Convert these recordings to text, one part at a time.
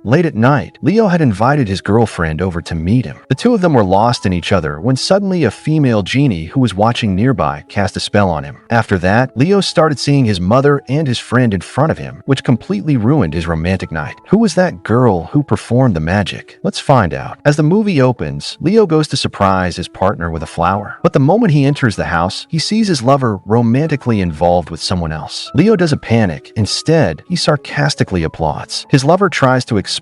Late at night, Leo had invited his girlfriend over to meet him. The two of them were lost in each other when suddenly a female genie who was watching nearby cast a spell on him. After that, Leo started seeing his mother and his friend in front of him, which completely ruined his romantic night. Who was that girl who performed the magic? Let's find out. As the movie opens, Leo goes to surprise his partner with a flower. But the moment he enters the house, he sees his lover romantically involved with someone else. Leo doesn't panic. Instead, he sarcastically applauds. His lover tries to explain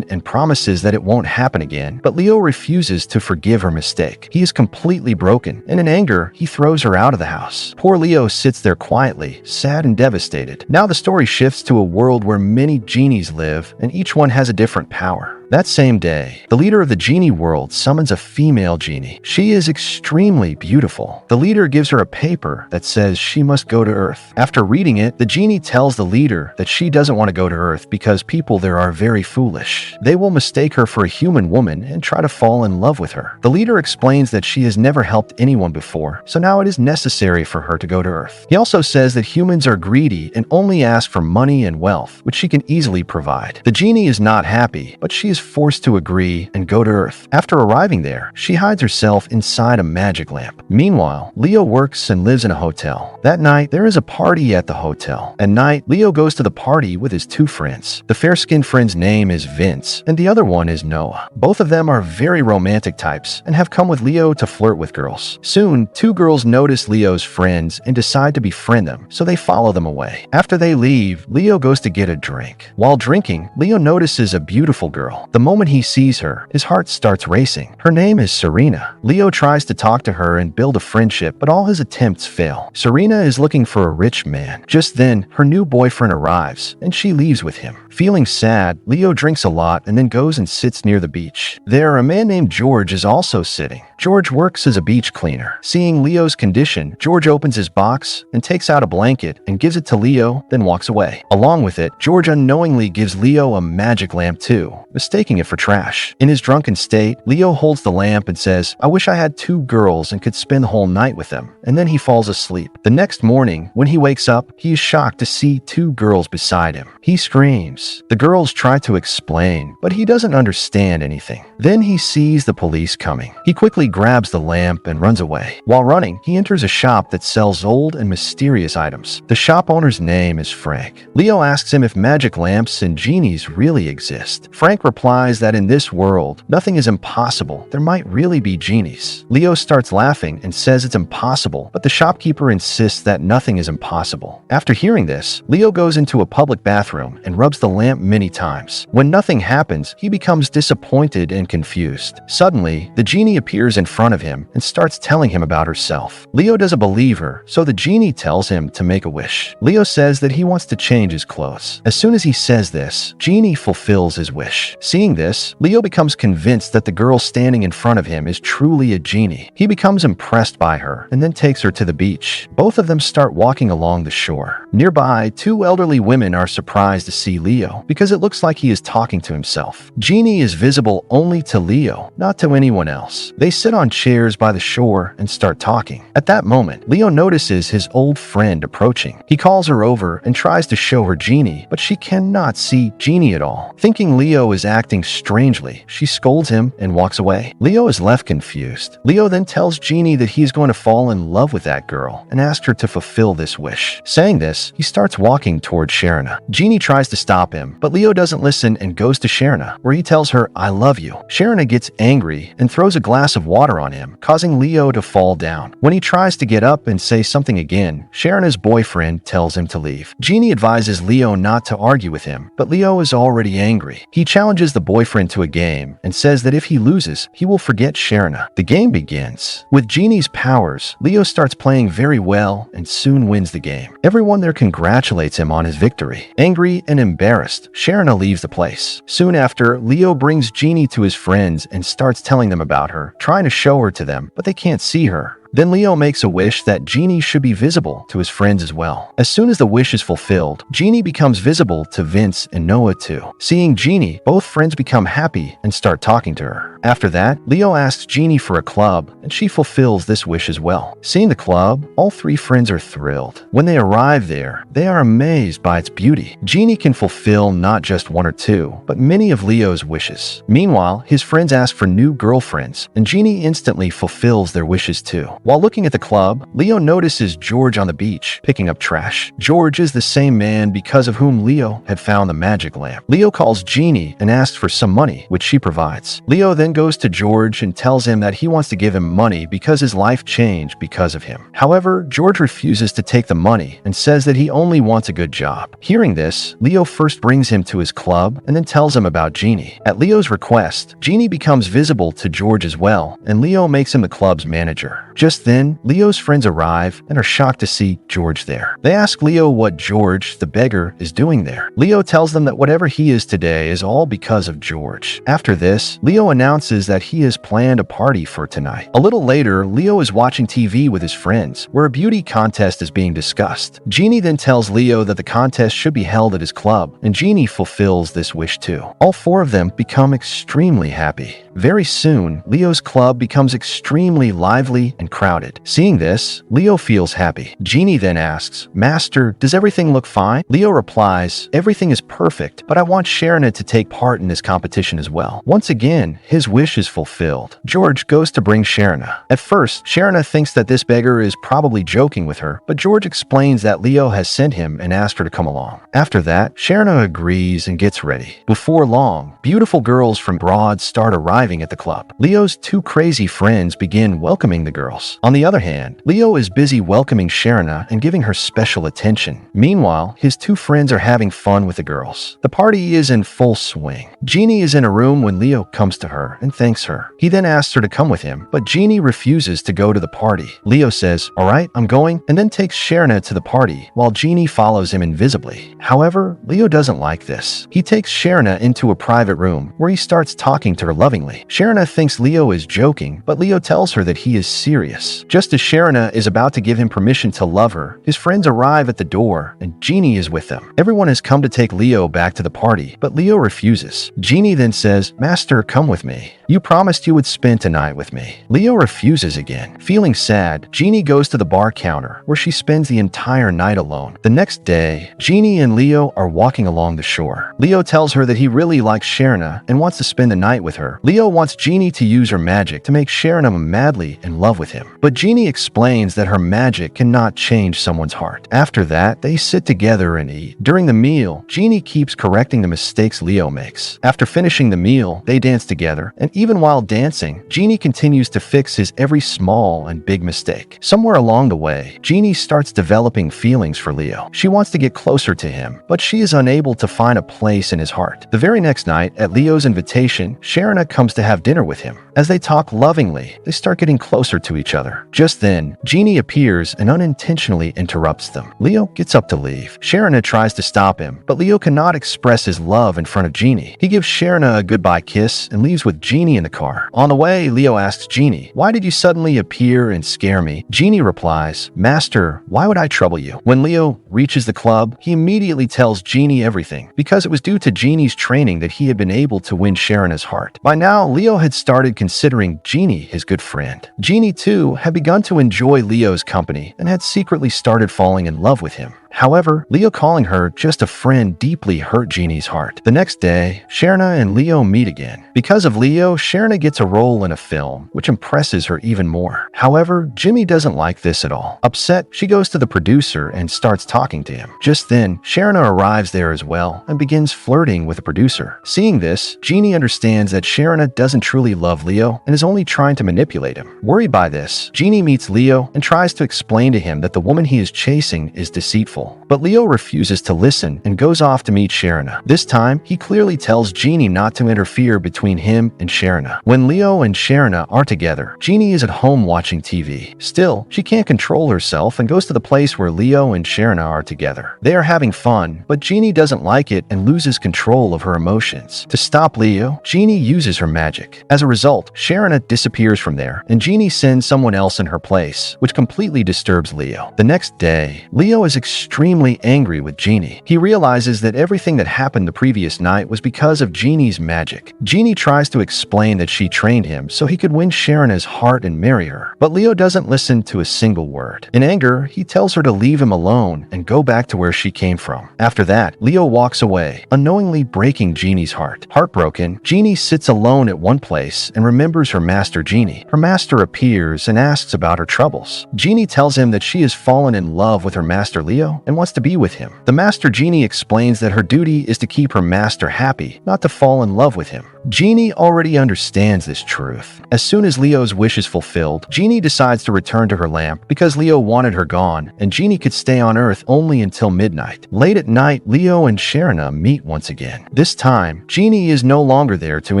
and promises that it won't happen again, but Leo refuses to forgive her mistake. He is completely broken, and in anger, he throws her out of the house. Poor Leo sits there quietly, sad and devastated. Now the story shifts to a world where many genies live, and each one has a different power. That same day, the leader of the genie world summons a female genie. She is extremely beautiful. The leader gives her a paper that says she must go to Earth. After reading it, the genie tells the leader that she doesn't want to go to Earth because people there are very foolish. They will mistake her for a human woman and try to fall in love with her. The leader explains that she has never helped anyone before, so now it is necessary for her to go to Earth. He also says that humans are greedy and only ask for money and wealth, which she can easily provide. The genie is not happy, but she is forced to agree and go to Earth. After arriving there, she hides herself inside a magic lamp. Meanwhile, Leo works and lives in a hotel. That night, there is a party at the hotel. At night, Leo goes to the party with his two friends. The fair-skinned friend's name is Vince, and the other one is Noah. Both of them are very romantic types and have come with Leo to flirt with girls. Soon, two girls notice Leo's friends and decide to befriend them, so they follow them away. After they leave, Leo goes to get a drink. While drinking, Leo notices a beautiful girl. The moment he sees her, his heart starts racing. Her name is Serena. Leo tries to talk to her and build a friendship, but all his attempts fail. Serena is looking for a rich man. Just then, her new boyfriend arrives, and she leaves with him. Feeling sad, Leo drinks a lot and then goes and sits near the beach. There, a man named George is also sitting. George works as a beach cleaner. Seeing Leo's condition, George opens his box and takes out a blanket and gives it to Leo, then walks away. Along with it, George unknowingly gives Leo a magic lamp too, mistaking it for trash. In his drunken state, Leo holds the lamp and says, "I wish I had two girls and could spend the whole night with them," and then he falls asleep. The next morning, when he wakes up, he is shocked to see two girls beside him. He screams. The girls try to explain, but he doesn't understand anything. Then he sees the police coming. He quickly grabs the lamp and runs away. While running, he enters a shop that sells old and mysterious items. The shop owner's name is Frank. Leo asks him if magic lamps and genies really exist. Frank replies that in this world, nothing is impossible. There might really be genies. Leo starts laughing and says it's impossible, but the shopkeeper insists that nothing is impossible. After hearing this, Leo goes into a public bathroom and rubs the lamp many times. When nothing happens, he becomes disappointed and confused. Suddenly, the genie appears in front of him and starts telling him about herself. Leo doesn't believe her, so the genie tells him to make a wish. Leo says that he wants to change his clothes. As soon as he says this, Genie fulfills his wish. Seeing this, Leo becomes convinced that the girl standing in front of him is truly a genie. He becomes impressed by her and then takes her to the beach. Both of them start walking along the shore. Nearby, two elderly women are surprised to see Leo because it looks like he is talking to himself. Genie is visible only to Leo, not to anyone else. They sit on chairs by the shore and start talking. At that moment, Leo notices his old friend approaching. He calls her over and tries to show her Genie, but she cannot see Genie at all. Thinking Leo is acting strangely, she scolds him and walks away. Leo is left confused. Leo then tells Genie that he is going to fall in love with that girl and asks her to fulfill this wish. Saying this, he starts walking toward Sharona. Genie tries to stop him, but Leo doesn't listen and goes to Sharona, where he tells her, "I love you." Sharona gets angry and throws a glass of water on him, causing Leo to fall down. When he tries to get up and say something again, Sharona's boyfriend tells him to leave. Genie advises Leo not to argue with him, but Leo is already angry. He challenges the boyfriend to a game and says that if he loses, he will forget Sharona. The game begins. With Genie's powers, Leo starts playing very well and soon wins the game. Everyone there congratulates him on his victory. Angry and embarrassed, Sharona leaves the place. Soon after, Leo brings Genie to his friends and starts telling them about her, trying to show her to them, but they can't see her. Then Leo makes a wish that Genie should be visible to his friends as well. As soon as the wish is fulfilled, Genie becomes visible to Vince and Noah too. Seeing Genie, both friends become happy and start talking to her. After that, Leo asks Genie for a club, and she fulfills this wish as well. Seeing the club, all three friends are thrilled. When they arrive there, they are amazed by its beauty. Genie can fulfill not just one or two, but many of Leo's wishes. Meanwhile, his friends ask for new girlfriends, and Genie instantly fulfills their wishes too. While looking at the club, Leo notices George on the beach, picking up trash. George is the same man because of whom Leo had found the magic lamp. Leo calls Genie and asks for some money, which she provides. Leo then goes to George and tells him that he wants to give him money because his life changed because of him. However, George refuses to take the money and says that he only wants a good job. Hearing this, Leo first brings him to his club and then tells him about Genie. At Leo's request, Genie becomes visible to George as well, and Leo makes him the club's manager. Just then, Leo's friends arrive and are shocked to see George there. They ask Leo what George, the beggar, is doing there. Leo tells them that whatever he is today is all because of George. After this, Leo announces that he has planned a party for tonight. A little later, Leo is watching TV with his friends, where a beauty contest is being discussed. Genie then tells Leo that the contest should be held at his club, and Genie fulfills this wish too. All four of them become extremely happy. Very soon, Leo's club becomes extremely lively and crowded. Seeing this, Leo feels happy. Genie then asks, "Master, does everything look fine?" Leo replies, "Everything is perfect, but I want Sharana to take part in this competition as well." Once again, his wish is fulfilled. George goes to bring Sharana. At first, Sharana thinks that this beggar is probably joking with her, but George explains that Leo has sent him and asked her to come along. After that, Sharana agrees and gets ready. Before long, beautiful girls from abroad start arriving at the club. Leo's two crazy friends begin welcoming the girls. On the other hand, Leo is busy welcoming Sharana and giving her special attention. Meanwhile, his two friends are having fun with the girls. The party is in full swing. Genie is in a room when Leo comes to her and thanks her. He then asks her to come with him, but Genie refuses to go to the party. Leo says, "All right, I'm going," and then takes Sharana to the party, while Genie follows him invisibly. However, Leo doesn't like this. He takes Sharana into a private room, where he starts talking to her lovingly. Sharana thinks Leo is joking, but Leo tells her that he is serious. Just as Sharana is about to give him permission to love her, his friends arrive at the door, and Genie is with them. Everyone has come to take Leo back to the party, but Leo refuses. Genie then says, "Master, come with me. You promised you would spend tonight with me." Leo refuses again. Feeling sad, Genie goes to the bar counter, where she spends the entire night alone. The next day, Genie and Leo are walking along the shore. Leo tells her that he really likes Sharana and wants to spend the night with her. Leo wants Genie to use her magic to make Sharana madly in love with him. But Genie explains that her magic cannot change someone's heart. After that, they sit together and eat. During the meal, Genie keeps correcting the mistakes Leo makes. After finishing the meal, they dance together, and even while dancing, Genie continues to fix his every small and big mistake. Somewhere along the way, Genie starts developing feelings for Leo. She wants to get closer to him, but she is unable to find a place in his heart. The very next night, at Leo's invitation, Sharana comes to have dinner with him. As they talk lovingly, they start getting closer to each other. Just then, Genie appears and unintentionally interrupts them. Leo gets up to leave. Sharana tries to stop him, but Leo cannot express his love in front of Genie. He gives Sharana a goodbye kiss and leaves with Genie in the car. On the way, Leo asks Genie, "Why did you suddenly appear and scare me?" Genie replies, "Master, why would I trouble you?" When Leo reaches the club, he immediately tells Genie everything, because it was due to Genie's training that he had been able to win Sharana's heart. By now, Leo had started considering Genie his good friend. Genie, too, had begun to enjoy Leo's company and had secretly started falling in love with him. However, Leo calling her just a friend deeply hurt Genie's heart. The next day, Sharana and Leo meet again. Because of Leo, Sharana gets a role in a film, which impresses her even more. However, Jimmy doesn't like this at all. Upset, she goes to the producer and starts talking to him. Just then, Sharana arrives there as well and begins flirting with the producer. Seeing this, Genie understands that Sharana doesn't truly love Leo and is only trying to manipulate him. Worried by this, Genie meets Leo and tries to explain to him that the woman he is chasing is deceitful. careful. But Leo refuses to listen and goes off to meet Sharona. This time, he clearly tells Genie not to interfere between him and Sharona. When Leo and Sharona are together, Genie is at home watching TV. Still, she can't control herself and goes to the place where Leo and Sharona are together. They are having fun, but Genie doesn't like it and loses control of her emotions. To stop Leo, Genie uses her magic. As a result, Sharona disappears from there, and Genie sends someone else in her place, which completely disturbs Leo. The next day, Leo is extremely angry with Genie. He realizes that everything that happened the previous night was because of Genie's magic. Genie tries to explain that she trained him so he could win Sharona's heart and marry her, but Leo doesn't listen to a single word. In anger, he tells her to leave him alone and go back to where she came from. After that, Leo walks away, unknowingly breaking Genie's heart. Heartbroken, Genie sits alone at one place and remembers her master Genie. Her master appears and asks about her troubles. Genie tells him that she has fallen in love with her master Leo and wants to be with him. The master Genie explains that her duty is to keep her master happy, not to fall in love with him. Genie already understands this truth. As soon as Leo's wish is fulfilled, Genie decides to return to her lamp because Leo wanted her gone, and Genie could stay on Earth only until midnight. Late at night, Leo and Sharona meet once again. This time, Genie is no longer there to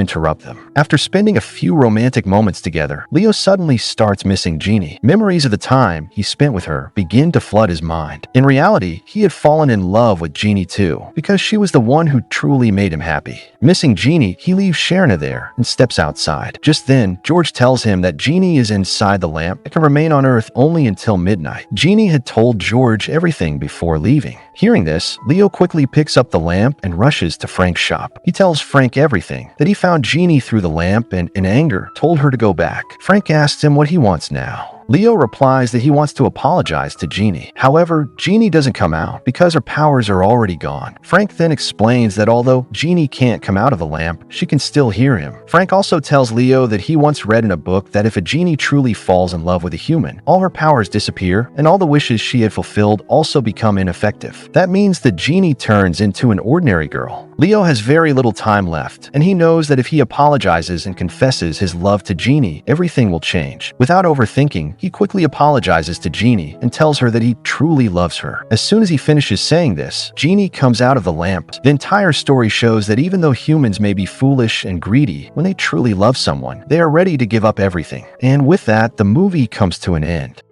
interrupt them. After spending a few romantic moments together, Leo suddenly starts missing Genie. Memories of the time he spent with her begin to flood his mind. In reality, he had fallen in love with Genie too, because she was the one who truly made him happy. Missing Genie, he leaves Sharona there and steps outside. Just then, George tells him that Genie is inside the lamp and can remain on Earth only until midnight. Genie had told George everything before leaving. Hearing this, Leo quickly picks up the lamp and rushes to Frank's shop. He tells Frank everything, that he found Genie through the lamp and, in anger, told her to go back. Frank asks him what he wants now. Leo replies that he wants to apologize to Genie. However, Genie doesn't come out because her powers are already gone. Frank then explains that although Genie can't come out of the lamp, she can still hear him. Frank also tells Leo that he once read in a book that if a Genie truly falls in love with a human, all her powers disappear and all the wishes she had fulfilled also become ineffective. That means that Genie turns into an ordinary girl. Leo has very little time left, and he knows that if he apologizes and confesses his love to Genie, everything will change. Without overthinking, he quickly apologizes to Genie and tells her that he truly loves her. As soon as he finishes saying this, Genie comes out of the lamp. The entire story shows that even though humans may be foolish and greedy, when they truly love someone, they are ready to give up everything. And with that, the movie comes to an end.